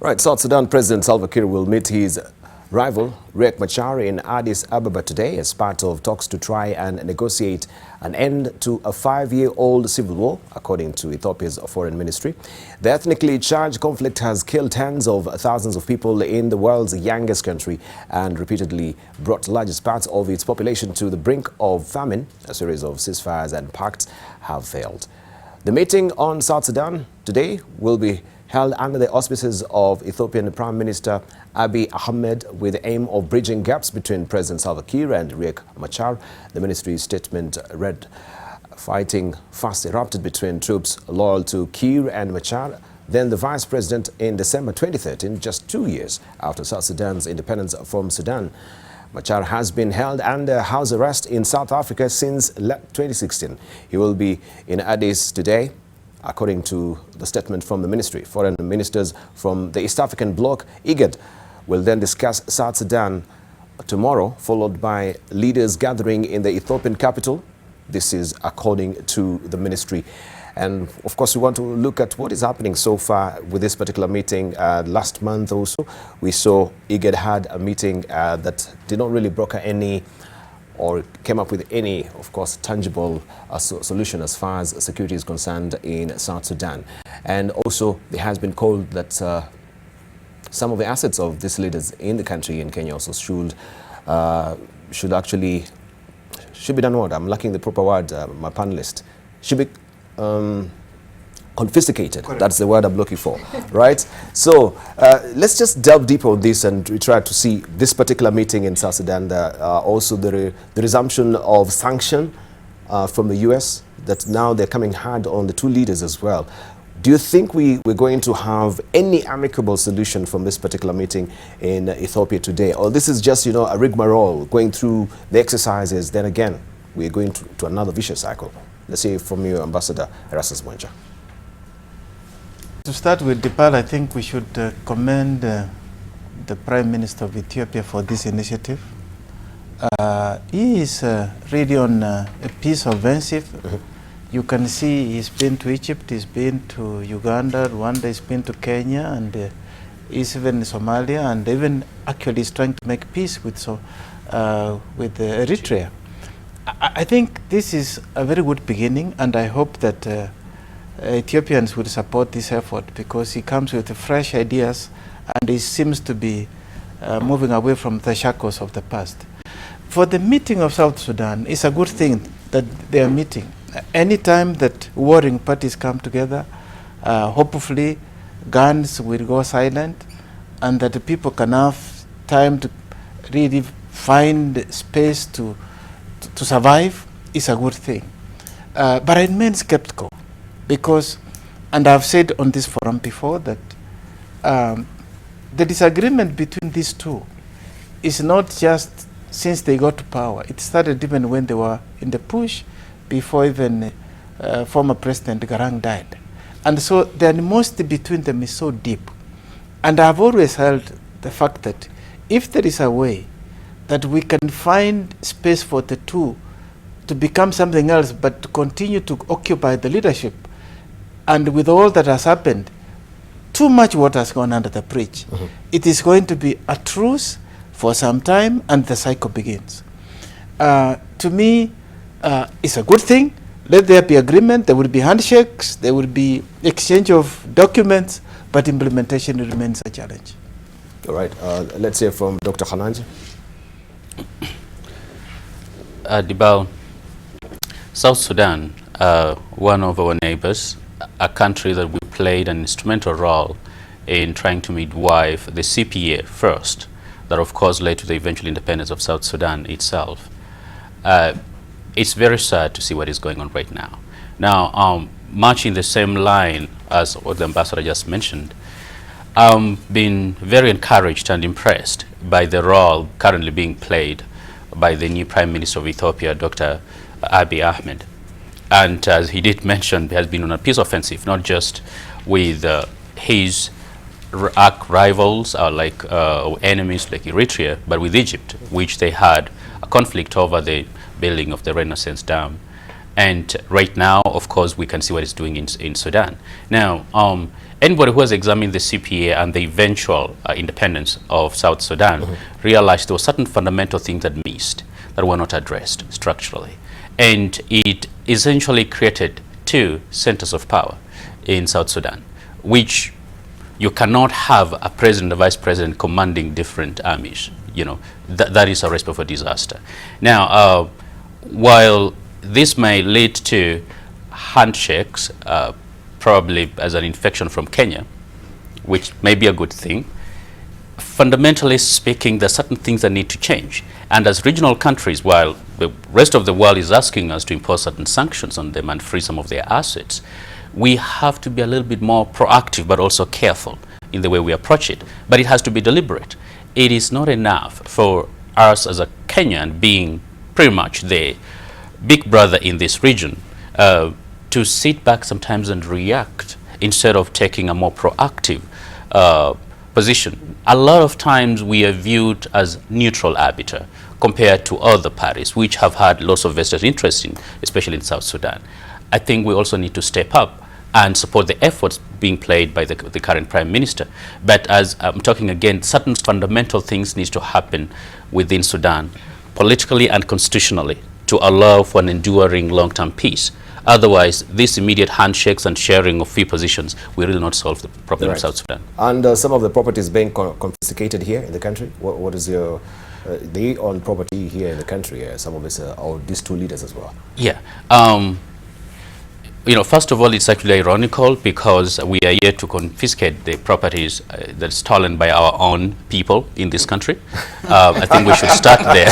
Right, South Sudan President Salva Kiir will meet his rival Riek Machar in Addis Ababa today as part of talks to try and negotiate an end to a 5-year-old civil war, according to Ethiopia's foreign ministry. The ethnically charged conflict has killed tens of thousands of people in the world's youngest country and repeatedly brought the largest parts of its population to the brink of famine. A series of ceasefires and pacts have failed. The meeting on South Sudan today will be held under the auspices of Ethiopian Prime Minister Abiy Ahmed with the aim of bridging gaps between President Salva Kiir and Riek Machar. The ministry's statement read, fighting first erupted between troops loyal to Kiir and Machar, then the vice president in December 2013, just 2 years after South Sudan's independence from Sudan. Machar has been held under house arrest in South Africa since 2016. He will be in Addis today, according to the statement from the ministry. Foreign ministers from the East African bloc, IGAD, will then discuss South Sudan tomorrow, followed by leaders gathering in the Ethiopian capital. This is according to the ministry. And of course, we want to look at what is happening so far with this particular meeting. Last month also, we saw IGAD had a meeting that did not really broker any or came up with any, of course, tangible solution as far as security is concerned in South Sudan. And also, there has been called that some of the assets of these leaders in the country, in Kenya also, should be done what? I'm lacking the proper word, my panelist. Should be confiscated. Correct. That's the word I'm looking for, right? So let's just delve deeper on this and we try to see this particular meeting in South Sudan, also the resumption of sanction from the US, that now they're coming hard on the two leaders as well. Do you think we're going to have any amicable solution from this particular meeting in Ethiopia today? Or this is just, a rigmarole, going through the exercises, then again, we're going to another vicious cycle? Let's say from you, Ambassador Erastus Mwencha. To start with, Debarl, I think we should commend the Prime Minister of Ethiopia for this initiative. He is really on a peace offensive. You can see he's been to Egypt, he's been to Uganda, Rwanda, he's been to Kenya, and he's even in Somalia, and even actually is trying to make peace with Eritrea. I think this is a very good beginning, and I hope that Ethiopians will support this effort because he comes with fresh ideas and he seems to be moving away from the shackles of the past. For the meeting of South Sudan, it's a good thing that they are meeting. Anytime that warring parties come together, hopefully guns will go silent and that the people can have time to really find space to survive. Is a good thing. But I remain skeptical. Because, and I've said on this forum before that the disagreement between these two is not just since they got to power. It started even when they were in the push before even former President Garang died. And so the animosity between them is so deep. And I've always held the fact that if there is a way that we can find space for the two to become something else but to continue to occupy the leadership, and with all that has happened, too much water has gone under the bridge. It is going to be a truce for some time and the cycle begins. To me, it's a good thing. Let there be agreement, there will be handshakes, there will be exchange of documents, but implementation remains a challenge. All right, let's hear from Dr. Khananji. Debarl, South Sudan, one of our neighbors, a country that we played an instrumental role in trying to midwife the CPA first, that of course led to the eventual independence of South Sudan itself. It's very sad to see what is going on right now. Now, much in the same line as what the ambassador just mentioned, been very encouraged and impressed by the role currently being played by the new Prime Minister of Ethiopia, Dr. Abiy Ahmed. And as he did mention, he has been on a peace offensive, not just with his rivals like enemies like Eritrea, but with Egypt, which they had a conflict over the building of the Renaissance Dam. And right now, of course, we can see what it's doing in Sudan. Now, anybody who has examined the CPA and the eventual independence of South Sudan realized there were certain fundamental things that missed, that were not addressed structurally. And it essentially created two centers of power in South Sudan, which you cannot have a president, a vice president commanding different armies. You know, that is a recipe for disaster. Now, while this may lead to handshakes, probably as an infection from Kenya, which may be a good thing, fundamentally speaking, there are certain things that need to change. And as regional countries, while the rest of the world is asking us to impose certain sanctions on them and free some of their assets, we have to be a little bit more proactive, but also careful in the way we approach it. But it has to be deliberate. It is not enough for us as a Kenyan, being pretty much the big brother in this region, to sit back sometimes and react instead of taking a more proactive position. A lot of times we are viewed as neutral arbiter compared to other parties which have had lots of vested interest in, especially in South Sudan. I think we also need to step up and support the efforts being played by the current Prime Minister. But as I'm talking again, certain fundamental things need to happen within Sudan, politically and constitutionally, to allow for an enduring long-term peace. Otherwise, these immediate handshakes and sharing of few positions will really not solve the problem of South Sudan. And some of the properties being confiscated here in the country, what is your... they own property here in the country, some of us, or these two leaders as well? Yeah. You know, first of all, it's actually ironical because we are here to confiscate the properties that's stolen by our own people in this country. I think we should start there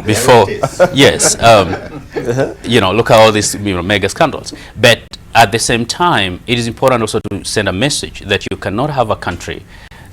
before. Yes. You know, look at all these mega scandals. But at the same time, it is important also to send a message that you cannot have a country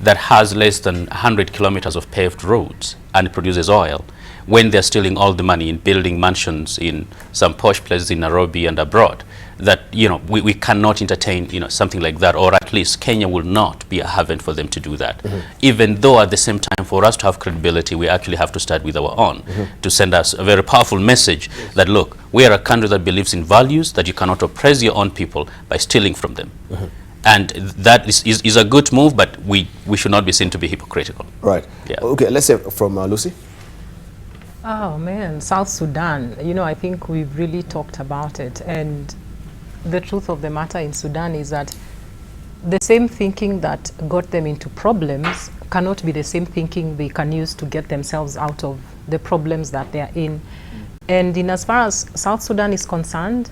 that has less than 100 kilometers of paved roads and produces oil when they're stealing all the money in building mansions in some posh places in Nairobi and abroad. That, you know, we cannot entertain, you know, something like that, or at least Kenya will not be a haven for them to do that. Even though at the same time, for us to have credibility, we actually have to start with our own, to send us a very powerful message that, look, we are a country that believes in values, that you cannot oppress your own people by stealing from them. And that is a good move, but we should not be seen to be hypocritical. Right. Yeah. Okay, let's say from Lucy. Oh man, South Sudan, you know, I think we've really talked about it, and the truth of the matter in Sudan is that the same thinking that got them into problems cannot be the same thinking they can use to get themselves out of the problems that they are in. And in as far as South Sudan is concerned,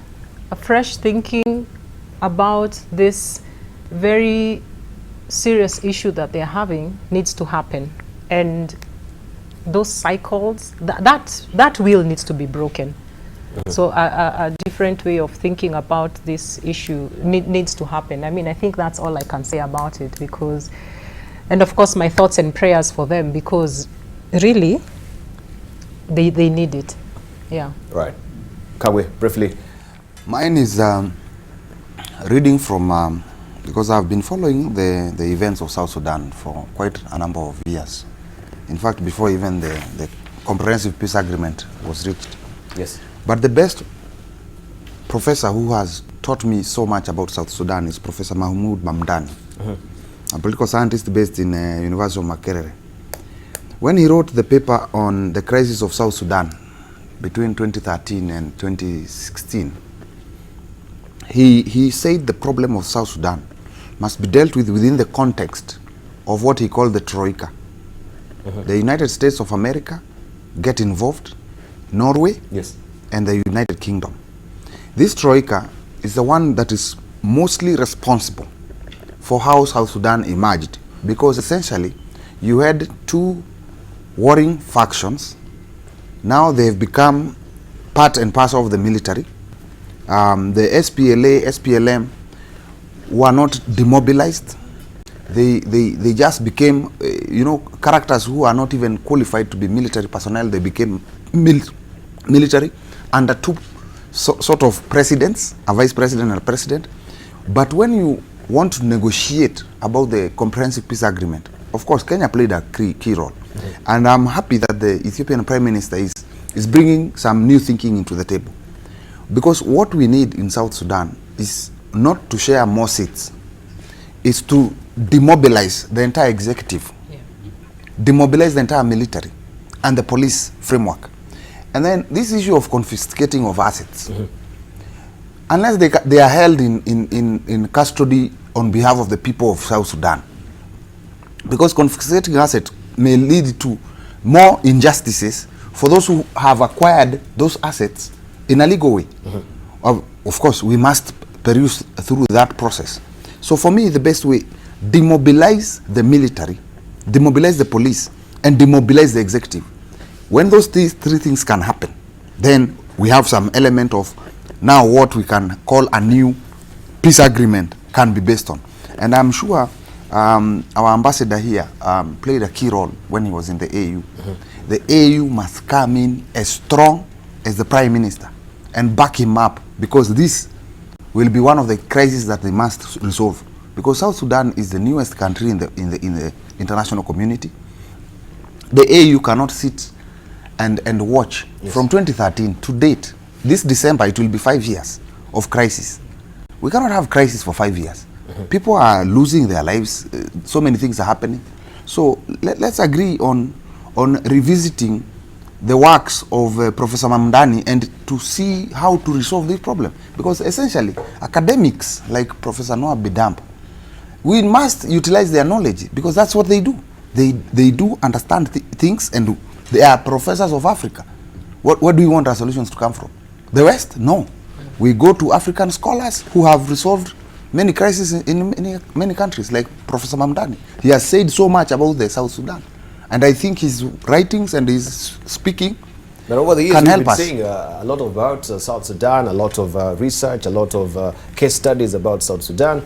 a fresh thinking about this very serious issue that they're having needs to happen. And those cycles, that wheel needs to be broken. So a different way of thinking about this issue needs to happen. I mean, I think that's all I can say about it, because, and of course my thoughts and prayers for them, because really they need it. Yeah. Right. Can we briefly? Mine is reading from, because I've been following the events of South Sudan for quite a number of years. In fact, before even the comprehensive peace agreement was reached. Yes. But the best professor who has taught me so much about South Sudan is Professor Mahmoud Mamdani, a political scientist based in University of Makerere. When he wrote the paper on the crisis of South Sudan between 2013 and 2016, he said the problem of South Sudan must be dealt with within the context of what he called the Troika. The United States of America get involved, Norway, yes, and the United Kingdom. This Troika is the one that is mostly responsible for how South Sudan emerged, because essentially you had two warring factions. Now they've become part and parcel of the military. The SPLA, SPLM were not demobilized. They just became, you know, characters who are not even qualified to be military personnel. They became military under two sort of presidents, a vice president and a president. But when you want to negotiate about the comprehensive peace agreement, of course, Kenya played a key role. And I'm happy that the Ethiopian Prime Minister is bringing some new thinking into the table. Because what we need in South Sudan is not to share more seats. is to demobilize the entire executive, demobilize the entire military and the police framework. And then this issue of confiscating of assets, unless they are held in custody on behalf of the people of South Sudan, because confiscating assets may lead to more injustices for those who have acquired those assets in a legal way. Of course, we must peruse through that process. So for me, the best way, demobilize the military, demobilize the police, and demobilize the executive. When those three things can happen, then we have some element of now what we can call a new peace agreement can be based on. And I'm sure our ambassador here played a key role when he was in the AU. The AU must come in as strong as the Prime Minister and back him up, because this will be one of the crises that they must resolve. Because South Sudan is the newest country in the international community. The AU cannot sit and watch. From 2013 to date. This December it will be 5 years of crisis. We cannot have crisis for 5 years. People are losing their lives. So many things are happening. So let's agree on revisiting the works of Professor Mamdani and to see how to resolve this problem. Because essentially, academics like Professor Noah Bidamp, we must utilize their knowledge, because that's what they do. They do understand things, and they are professors of Africa. What do we want our solutions to come from? The West? No. We go to African scholars who have resolved many crises in many countries, like Professor Mamdani. He has said so much about the South Sudan. And I think his writings and his speaking but over the years, can we've help been us. seeing a lot about South Sudan, a lot of research, a lot of case studies about South Sudan,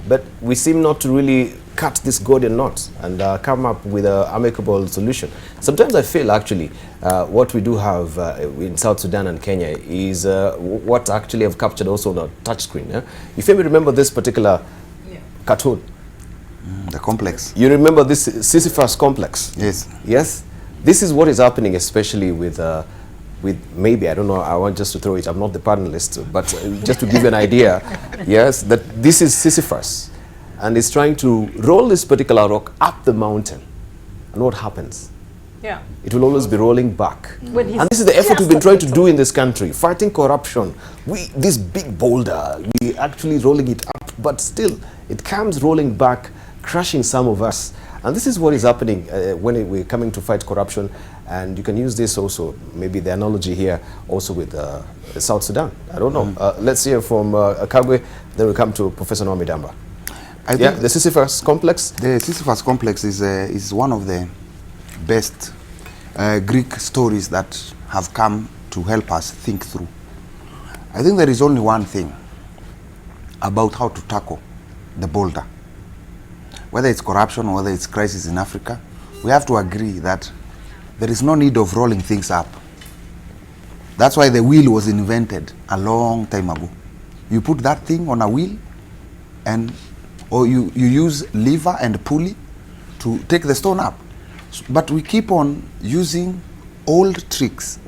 but we seem not to really cut this Gordian knot and come up with an amicable solution. Sometimes I feel actually what we do have in South Sudan and Kenya is what actually have captured also on a touchscreen. If you remember this particular cartoon, The complex. you remember this Sisyphus complex? Yes. Yes, this is what is happening, especially with maybe, I don't know, I want just to throw it, I'm not the panelist, but just to give you an idea, yes, that this is Sisyphus, and it's trying to roll this particular rock up the mountain, and what happens? Yeah. It will always be rolling back. When he's And this is the effort we've been just trying a to little- do in this country, fighting corruption. This big boulder, we actually rolling it up, but still, it comes rolling back, crushing some of us. And this is what is happening when we're coming to fight corruption. And you can use this also, maybe the analogy here, also with South Sudan. I don't know. Let's hear from Kagwe, then we come to Professor Noah Bidamp. I Yeah, think the Sisyphus complex. the Sisyphus complex is one of the best Greek stories that have come to help us think through. I think there is only one thing about how to tackle the boulder. Whether it's corruption or whether it's crisis in Africa, we have to agree that there is no need of rolling things up. That's why the wheel was invented a long time ago. You put that thing on a wheel, or you use lever and pulley to take the stone up. But we keep on using old tricks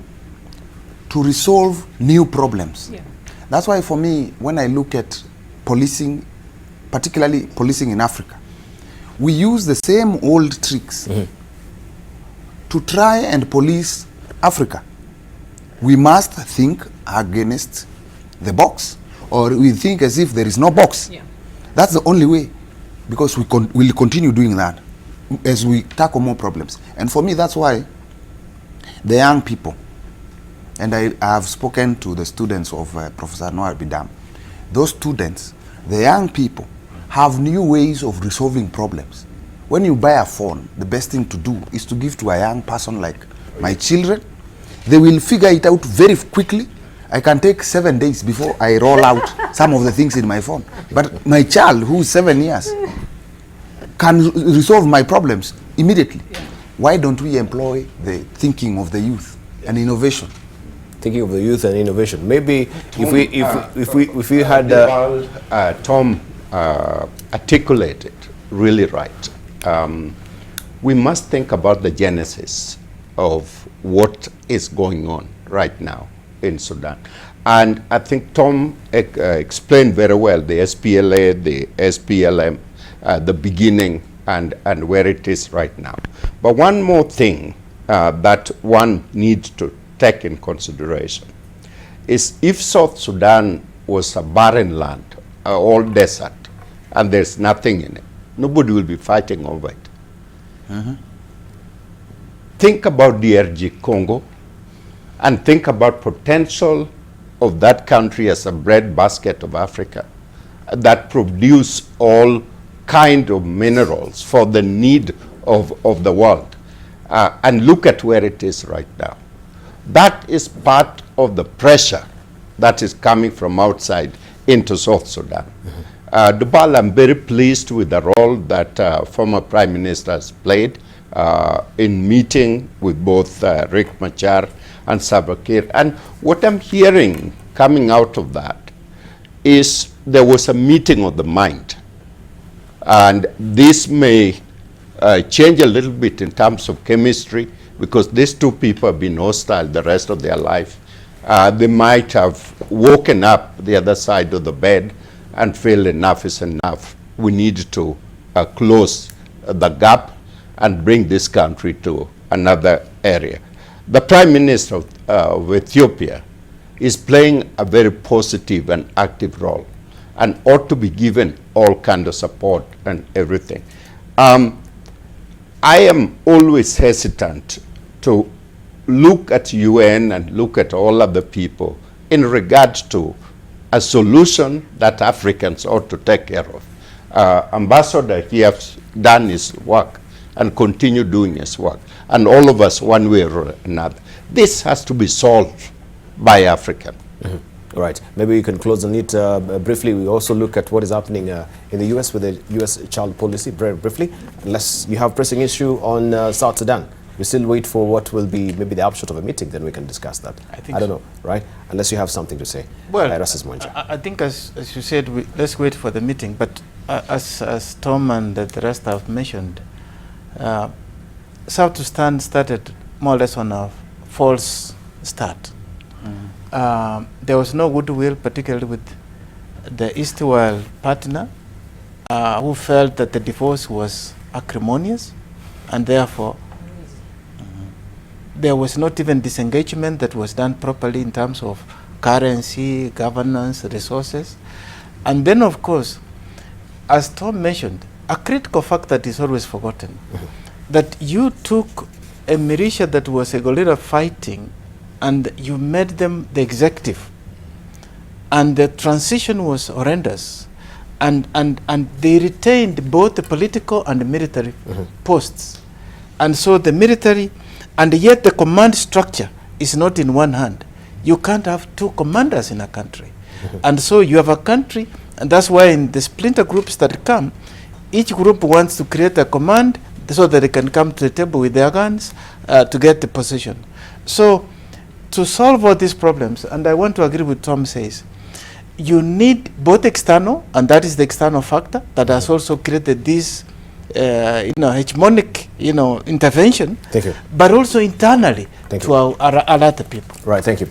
to resolve new problems. Yeah. That's why for me, when I look at policing, particularly policing in Africa, we use the same old tricks to try and police Africa. We must think against the box, or we think as if there is no box. Yeah. That's the only way, because we'll continue doing that as we tackle more problems. And for me, that's why the young people, and I have spoken to the students of Professor Noah Bidamp, those students, the young people, have new ways of resolving problems. When you buy a phone, the best thing to do is to give to a young person like my children. They will figure it out very quickly. I can take 7 days before I roll out some of the things in my phone. But my child, who is 7 years, can resolve my problems immediately. Yeah. Why don't we employ the thinking of the youth and innovation? Thinking of the youth and innovation. Maybe if we had Tom articulated really right. We must think about the genesis of what is going on right now in Sudan. And I think Tom explained very well the SPLA, the SPLM, the beginning and where it is right now. But one more thing that one needs to take in consideration is if South Sudan was a barren land, all desert, and there's nothing in it, nobody will be fighting over it. Think about DRG Congo and think about potential of that country as a breadbasket of Africa that produce all kind of minerals for the need of the world. And look at where it is right now. That is part of the pressure that is coming from outside into South Sudan. Debarl, I'm very pleased with the role that former Prime Minister has played in meeting with both Riek Machar and Salva Kiir. And what I'm hearing coming out of that is there was a meeting of the mind. And this may change a little bit in terms of chemistry, because these two people have been hostile the rest of their life. They might have woken up the other side of the bed and feel enough is enough. We need to close the gap and bring this country to another area. The Prime Minister of Ethiopia is playing a very positive and active role and ought to be given all kind of support and everything. I am always hesitant to look at UN and look at all other people in regards to a solution that Africans ought to take care of. Ambassador, he has done his work and continue doing his work, and all of us one way or another. This has to be solved by African. All right, maybe we can close on it briefly. We also look at what is happening in the US with the US child policy, very briefly, unless you have pressing issue on South Sudan. We still wait for what will be maybe the upshot of a meeting, then we can discuss that. I don't know, right? Unless you have something to say. Well, I think as you said, let's wait for the meeting. But as Tom and the rest have mentioned, South Sudan started more or less on a false start. There was no goodwill, particularly with the Eastwell partner, who felt that the divorce was acrimonious, and therefore there was not even disengagement that was done properly in terms of currency, governance, resources. And then, of course, as Tom mentioned, a critical fact that is always forgotten, that you took a militia that was a guerrilla fighting and you made them the executive. And the transition was horrendous. And they retained both the political and the military posts. And so the military, and yet the command structure is not in one hand. You can't have two commanders in a country. And so you have a country, and that's why in the splinter groups that come, each group wants to create a command so that they can come to the table with their guns to get the position. So to solve all these problems, and I want to agree with Tom says, you need both external, and that is the external factor that has also created this hegemonic, intervention. Thank you. But also internally Thank to alert the people. Right, thank you.